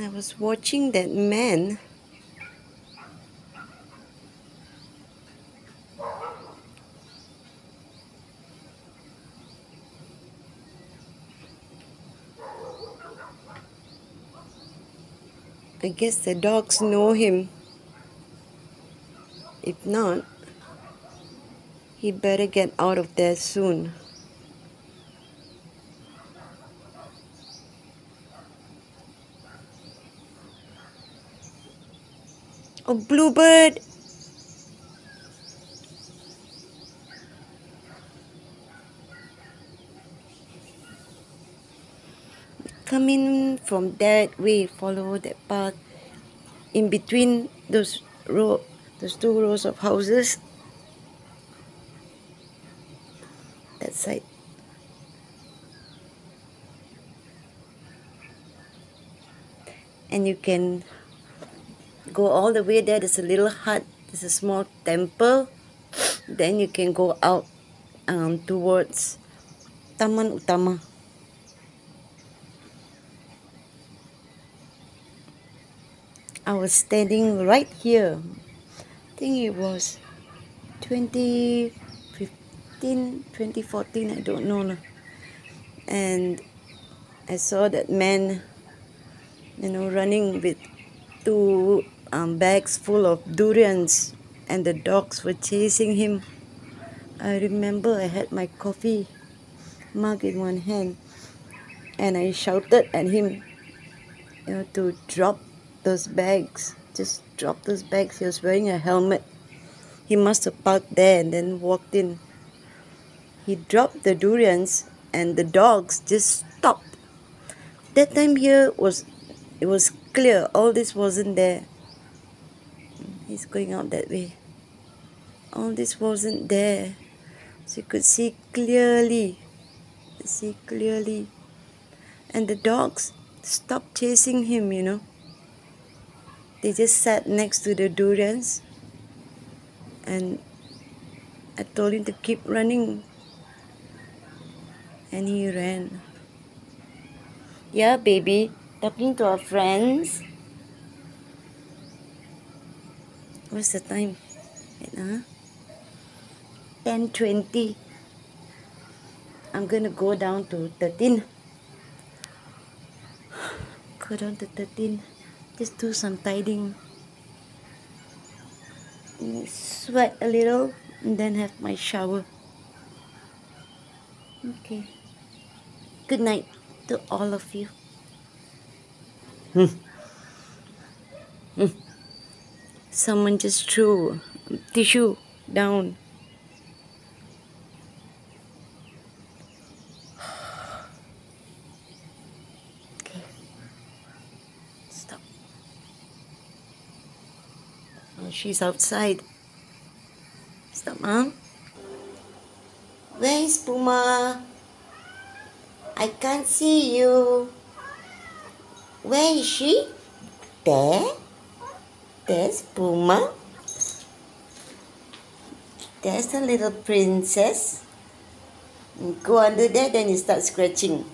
I was watching that man. I guess the dogs know him. If not, he better get out of there soon. Oh, Bluebird! Come in from that way, follow that path. In between those those two rows of houses. That side. And you can go all the way there. There's a little hut. There's a small temple. Then you can go out towards Taman Utama. I was standing right here. I think it was 2015, 2014, I don't know. And I saw that man, running with two bags full of durians, and the dogs were chasing him. I remember I had my coffee mug in one hand, and I shouted at him, to drop those bags. Just drop those bags. He was wearing a helmet. He must have parked there and then walked in. He dropped the durians and the dogs just stopped. That time it was clear. All this wasn't there. He's going out that way. All this wasn't there. So you could see clearly. And the dogs stopped chasing him, They just sat next to the durians. And I told him to keep running. And he ran. Yeah, baby. Talking to our friends. What's the time? 10:20. I'm gonna go down to 13. Go down to 13. Just do some tidying. Sweat a little and then have my shower. Okay. Good night to all of you. Someone just threw tissue down. Okay. Stop. Oh, she's outside. Stop, Mom. Where is Puma? I can't see you. Where is she? There? There's Puma. There's a little princess. Go under there, then you start scratching.